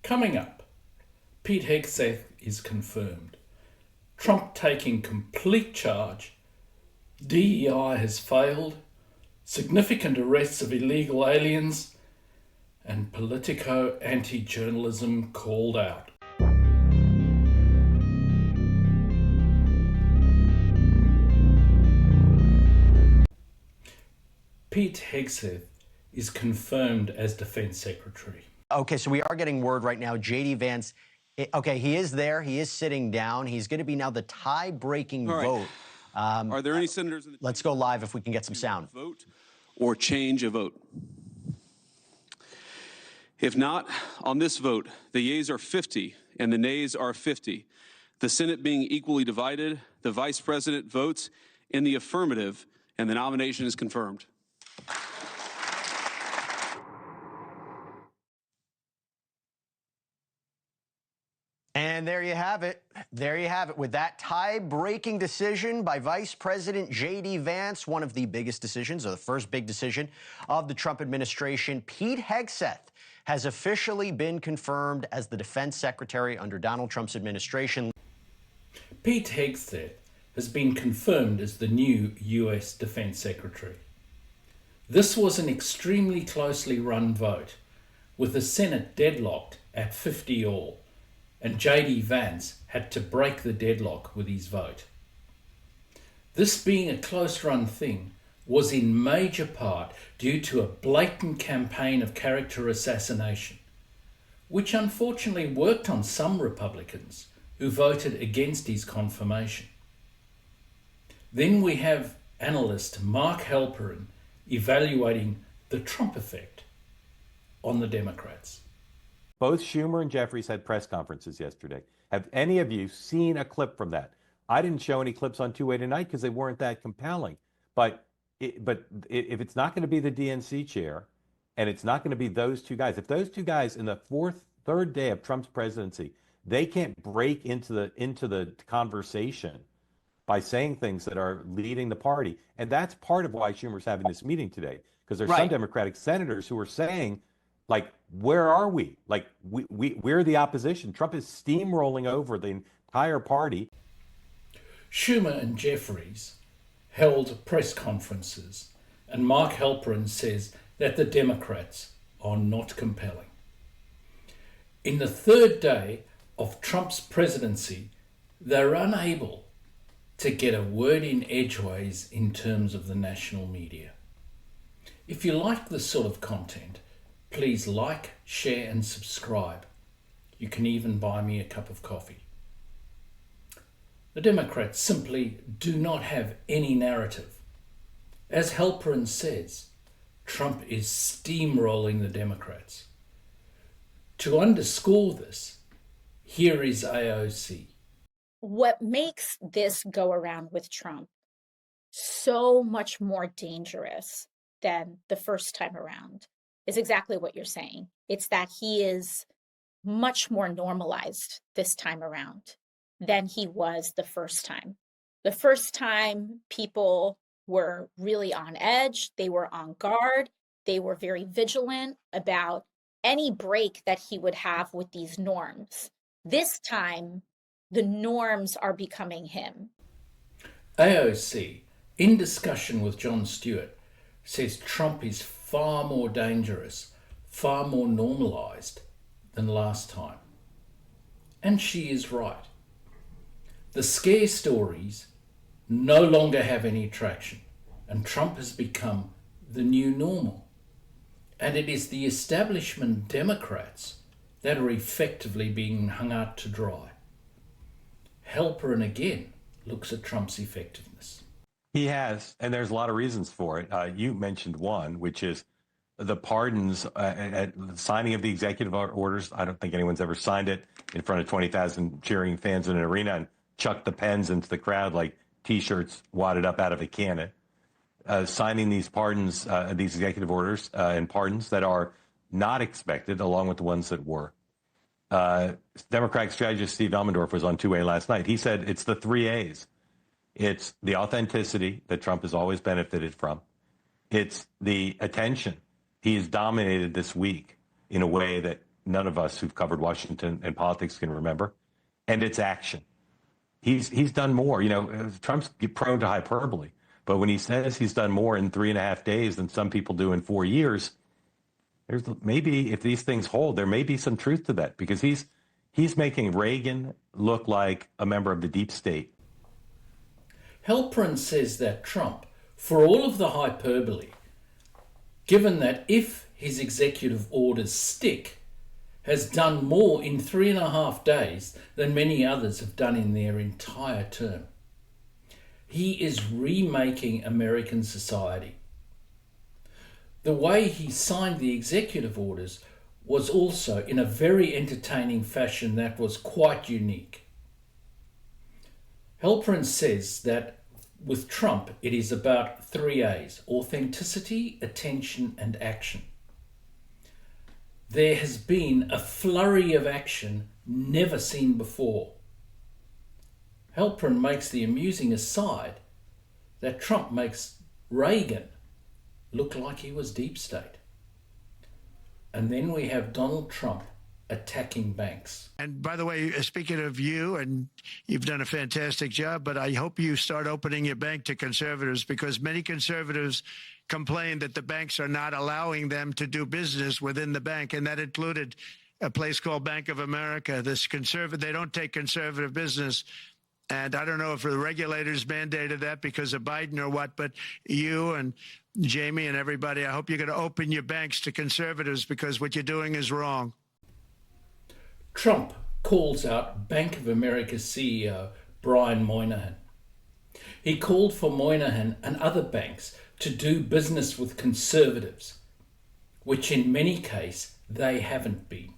Coming up, Pete Hegseth is confirmed. Trump taking complete charge. DEI has failed. Significant arrests of illegal aliens. And Politico anti-journalism called out. Pete Hegseth is confirmed as Defense Secretary. Okay, so we are getting word right now, J.D. Vance, okay, he is there, he is sitting down, he's going to be now the tie-breaking vote. Are there any senators in the Let's go live if we can get some sound. Vote or change a vote? If not, on this vote, the yeas are 50 and the nays are 50. The Senate being equally divided, the Vice President votes in the affirmative and the nomination is confirmed. And there you have it. There you have it. With that tie-breaking decision by Vice President J.D. Vance, one of the biggest decisions, or the first big decision of the Trump administration, Pete Hegseth has officially been confirmed as the Defense Secretary under Donald Trump's administration. Pete Hegseth has been confirmed as the new US Defense Secretary. This was an extremely closely run vote, with the Senate deadlocked at 50 all. And J.D. Vance had to break the deadlock with his vote. This being a close-run thing was in major part due to a blatant campaign of character assassination, which unfortunately worked on some Republicans who voted against his confirmation. Then we have analyst Mark Halperin evaluating the Trump effect on the Democrats. Both Schumer and Jeffries had press conferences yesterday. Have any of you seen a clip from that? I didn't show any clips on two-way tonight because they weren't that compelling. But if it's not going to be the DNC chair, and it's not going to be those two guys, if those two guys in the third day of Trump's presidency, they can't break into the conversation by saying things that are leading the party, and that's part of why Schumer's having this meeting today, because there's some Democratic senators who are saying, like, where are we? Like, we're the opposition. Trump is steamrolling over the entire party. Schumer and Jeffries held press conferences, and Mark Halperin says that the Democrats are not compelling. In the third day of Trump's presidency, they're unable to get a word in edgeways in terms of the national media. If you like this sort of content, please like, share and subscribe. You can even buy me a cup of coffee. The Democrats simply do not have any narrative. As Halperin says, Trump is steamrolling the Democrats. To underscore this, here is AOC. What makes this go around with Trump so much more dangerous than the first time around is exactly what you're saying. It's that he is much more normalized this time around than he was the first time. The first time, people were really on edge, they were on guard, they were very vigilant about any break that he would have with these norms. This time, the norms are becoming him. AOC, in discussion with Jon Stewart, says Trump is far more dangerous, far more normalized than last time. And she is right. The scare stories no longer have any traction, and Trump has become the new normal. And it is the establishment Democrats that are effectively being hung out to dry. Halperin again looks at Trump's effectiveness. He has, and there's a lot of reasons for it. You mentioned one, which is the pardons at the signing of the executive orders. I don't think anyone's ever signed it in front of 20,000 cheering fans in an arena and chucked the pens into the crowd like T-shirts wadded up out of a cannon. Signing these pardons, these executive orders and pardons that are not expected, along with the ones that were. Democratic strategist Steve Elmendorf was on two-way last night. He said it's the three A's. It's the authenticity that Trump has always benefited from. It's the attention. He has dominated this week in a way that none of us who've covered Washington and politics can remember, and it's action. He's done more. You know, Trump's prone to hyperbole, but when he says he's done more in 3.5 days than some people do in 4 years, there's maybe, if these things hold, there may be some truth to that, because he's making Reagan look like a member of the deep state. Halperin says that Trump, for all of the hyperbole, given that if his executive orders stick, has done more in 3.5 days than many others have done in their entire term. He is remaking American society. The way he signed the executive orders was also in a very entertaining fashion that was quite unique. Halperin says that with Trump, it is about 3 A's: authenticity, attention, and action. There has been a flurry of action never seen before. Halperin makes the amusing aside that Trump makes Reagan look like he was deep state. And then we have Donald Trump attacking banks. And by the way, speaking of you, and you've done a fantastic job, but I hope you start opening your bank to conservatives, because many conservatives complain that the banks are not allowing them to do business within the bank, and that included a place called Bank of America. They don't take conservative business. And I don't know if the regulators mandated that because of Biden or what, but you and Jamie and everybody, I hope you're going to open your banks to conservatives, because what you're doing is wrong. Trump calls out Bank of America CEO Brian Moynihan. He called for Moynihan and other banks to do business with conservatives, which in many cases they haven't been.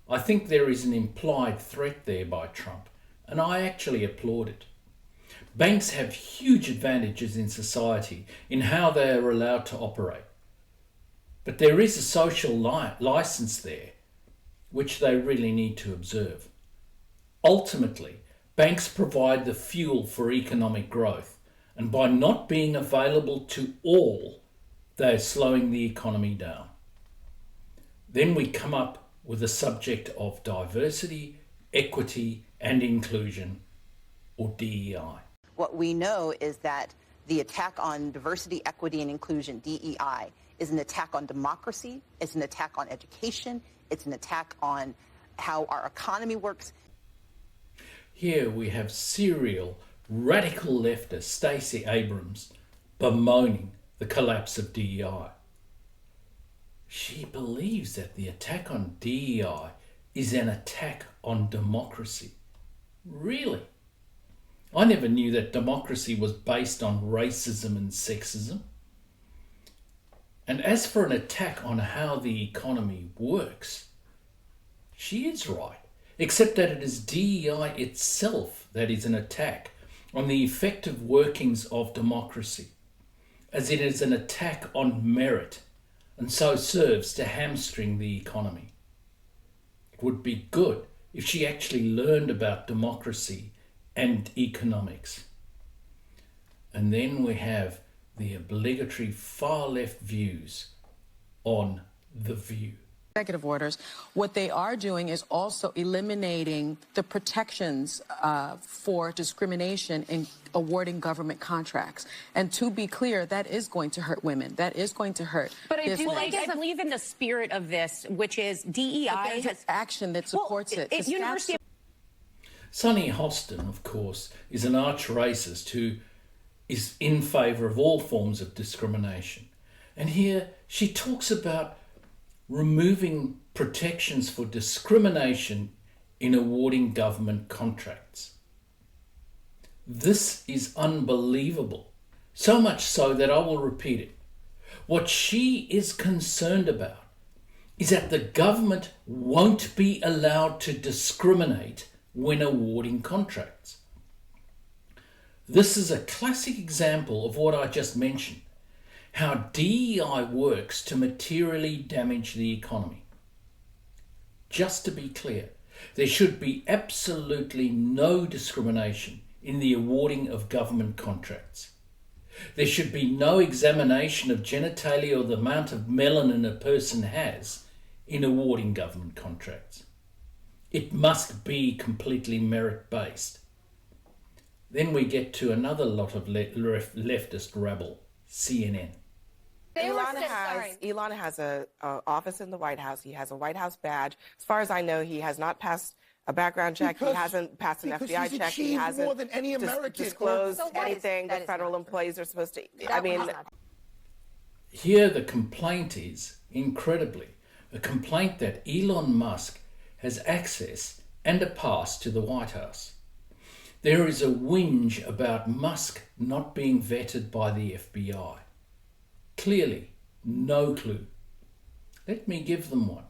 I think there is an implied threat there by Trump, and I actually applaud it. Banks have huge advantages in society in how they are allowed to operate. But there is a social license there, which they really need to observe. Ultimately, banks provide the fuel for economic growth, and by not being available to all, they are slowing the economy down. Then we come up with the subject of diversity, equity, and inclusion, or DEI. What we know is that the attack on diversity, equity, and inclusion, DEI, is an attack on democracy, it's an attack on education, it's an attack on how our economy works. Here we have serial radical leftist Stacey Abrams bemoaning the collapse of DEI. She believes that the attack on DEI is an attack on democracy. Really? I never knew that democracy was based on racism and sexism. And as for an attack on how the economy works, she is right, except that it is DEI itself that is an attack on the effective workings of democracy, as it is an attack on merit, and so serves to hamstring the economy. It would be good if she actually learned about democracy and economics. And then we have the obligatory far left views on The View. Executive orders, what they are doing is also eliminating the protections for discrimination in awarding government contracts. And to be clear, that is going to hurt women. That is going to hurt. But I believe in the spirit of this, which is DEI has action that supports it. Sonny Hostin, of course, is an arch racist who is in favour of all forms of discrimination. And here she talks about removing protections for discrimination in awarding government contracts. This is unbelievable, so much so that I will repeat it. What she is concerned about is that the government won't be allowed to discriminate when awarding contracts. This is a classic example of what I just mentioned, how DEI works to materially damage the economy. Just to be clear, there should be absolutely no discrimination in the awarding of government contracts. There should be no examination of genitalia or the amount of melanin a person has in awarding government contracts. It must be completely merit-based. Then we get to another lot of leftist rabble, CNN. Elon has an office in the White House. He has a White House badge. As far as I know, he has not passed a background check. He hasn't passed an FBI check. He hasn't more than any American disclosed anything that federal employees are supposed to. I mean, here the complaint is, incredibly, a complaint that Elon Musk has access and a pass to the White House. There is a whinge about Musk not being vetted by the FBI. Clearly, no clue. Let me give them one.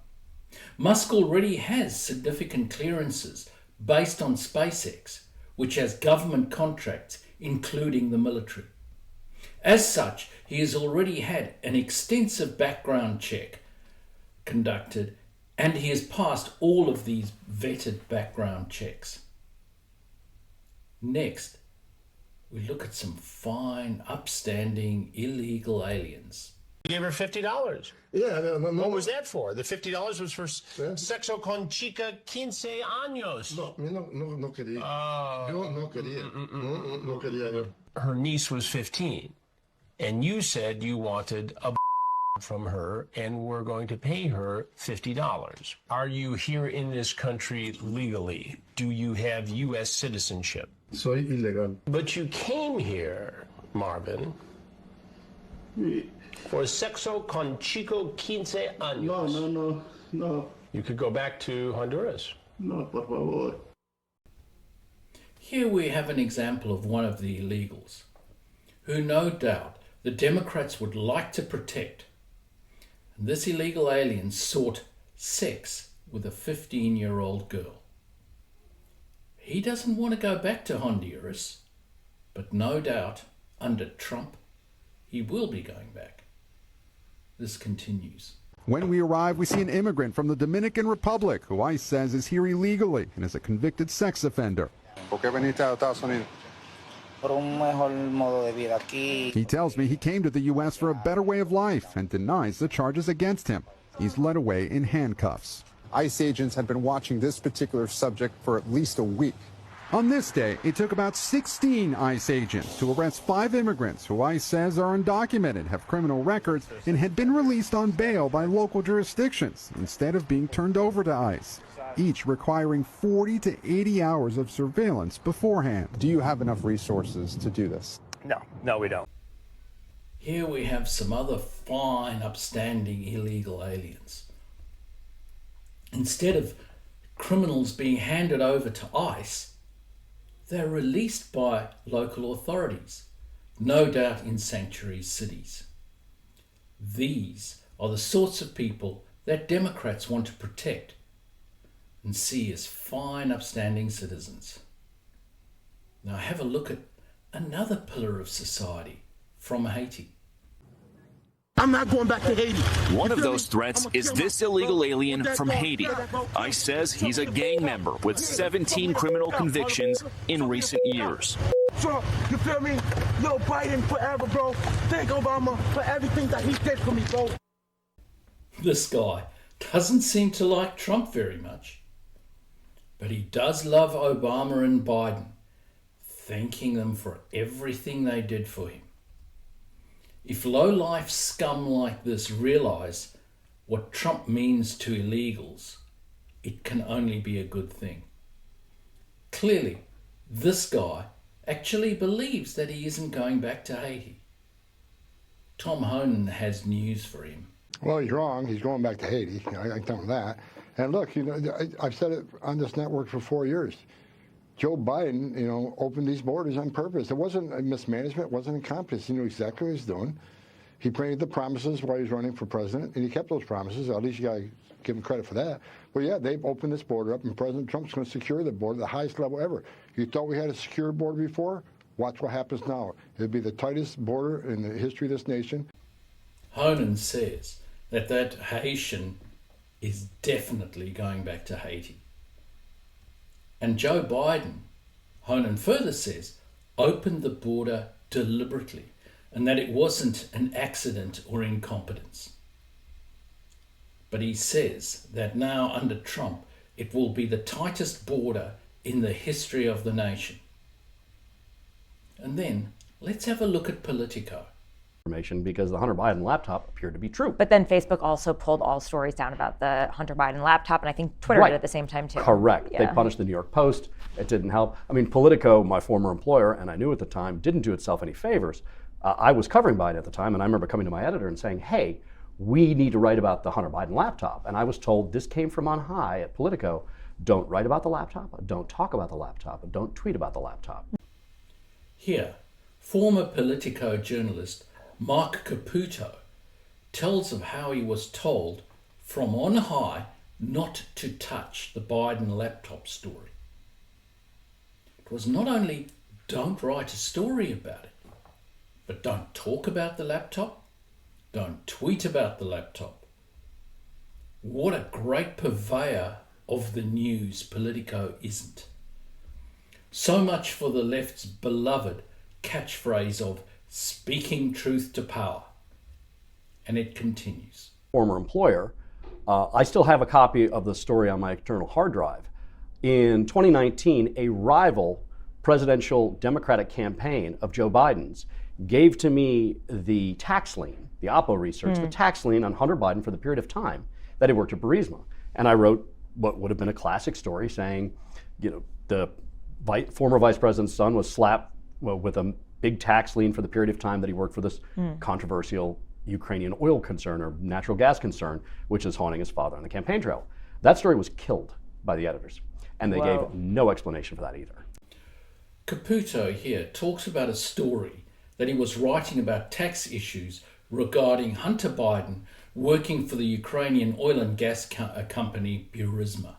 Musk already has significant clearances based on SpaceX, which has government contracts, including the military. As such, he has already had an extensive background check conducted, and he has passed all of these vetted background checks. Next, we look at some fine, upstanding, illegal aliens. You gave her $50. Yeah. No. What was that for? The $50 was for sexo con chica 15 años. No quería. No quería. No quería. Her niece was 15, and you said you wanted a from her and were going to pay her $50. Are you here in this country legally? Do you have U.S. citizenship? Soy ilegal. But you came here, Marvin, for sexo con chico 15 años. No. You could go back to Honduras. No, por favor. Here we have an example of one of the illegals, who no doubt the Democrats would like to protect. And this illegal alien sought sex with a 15-year-old girl. He doesn't want to go back to Honduras, but no doubt, under Trump, he will be going back. This continues. When we arrive, we see an immigrant from the Dominican Republic who ICE says is here illegally and is a convicted sex offender. He tells me he came to the U.S. for a better way of life and denies the charges against him. He's led away in handcuffs. ICE agents had been watching this particular subject for at least a week. On this day, it took about 16 ICE agents to arrest 5 immigrants who ICE says are undocumented, have criminal records, and had been released on bail by local jurisdictions instead of being turned over to ICE, each requiring 40 to 80 hours of surveillance beforehand. Do you have enough resources to do this? No, we don't. Here we have some other fine, upstanding illegal aliens. Instead of criminals being handed over to ICE, they're released by local authorities, no doubt in sanctuary cities. These are the sorts of people that Democrats want to protect and see as fine, upstanding citizens. Now have a look at another pillar of society from Haiti. I'm not going back to Haiti. One of those threats is this illegal alien from Haiti. ICE says he's a gang member with 17 criminal convictions in recent years. Trump, you feel me? Yo, Biden forever, bro. Thank Obama for everything that he did for me, bro. This guy doesn't seem to like Trump very much, but he does love Obama and Biden, thanking them for everything they did for him. If low-life scum like this realise what Trump means to illegals, it can only be a good thing. Clearly, this guy actually believes that he isn't going back to Haiti. Tom Honan has news for him. Well, he's wrong. He's going back to Haiti. I can tell him that. And look, I've said it on this network for 4 years. Joe Biden, opened these borders on purpose. It wasn't a mismanagement. It wasn't incompetence. He knew exactly what he was doing. He made the promises while he was running for president, and he kept those promises. At least you got to give him credit for that. But yeah, they've opened this border up, and President Trump's going to secure the border, the highest level ever. You thought we had a secure border before? Watch what happens now. It'll be the tightest border in the history of this nation. Honan says that Haitian is definitely going back to Haiti. And Joe Biden, Honan further says, opened the border deliberately and that it wasn't an accident or incompetence. but he says that now under Trump, it will be the tightest border in the history of the nation. And then let's have a look at Politico. Because the Hunter Biden laptop appeared to be true. But then Facebook also pulled all stories down about the Hunter Biden laptop, and I think Twitter did at the same time too. Correct. Yeah. They punished the New York Post. It didn't help. I mean, Politico, my former employer, and I knew at the time, didn't do itself any favors. I was covering Biden at the time, and I remember coming to my editor and saying, hey, we need to write about the Hunter Biden laptop. And I was told this came from on high at Politico. Don't write about the laptop. Don't talk about the laptop. Don't tweet about the laptop. Here, former Politico journalist Mark Caputo tells of how he was told from on high not to touch the Biden laptop story. It was not only don't write a story about it, but don't talk about the laptop, don't tweet about the laptop. What a great purveyor of the news Politico isn't. So much for the left's beloved catchphrase of speaking truth to power. And it continues. Former employer, I still have a copy of the story on my external hard drive. In 2019, a rival presidential Democratic campaign of Joe Biden's gave to me the tax lien, the Oppo research, the tax lien on Hunter Biden for the period of time that he worked at Burisma. And I wrote what would have been a classic story saying, you know, the former vice president's son was slapped with a big tax lien for the period of time that he worked for this controversial Ukrainian oil concern or natural gas concern, which is haunting his father on the campaign trail. That story was killed by the editors, and they gave no explanation for that either. Caputo here talks about a story that he was writing about tax issues regarding Hunter Biden working for the Ukrainian oil and gas company Burisma.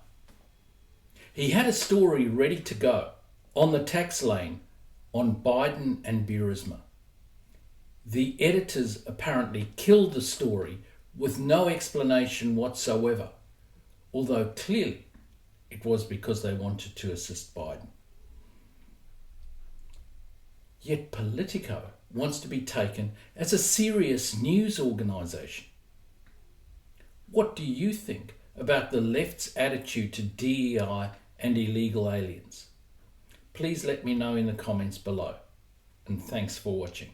He had a story ready to go on the tax lane on Biden and Burisma. The editors apparently killed the story with no explanation whatsoever, although clearly it was because they wanted to assist Biden. Yet Politico wants to be taken as a serious news organisation. What do you think about the left's attitude to DEI and illegal aliens? Please let me know in the comments below. And thanks for watching.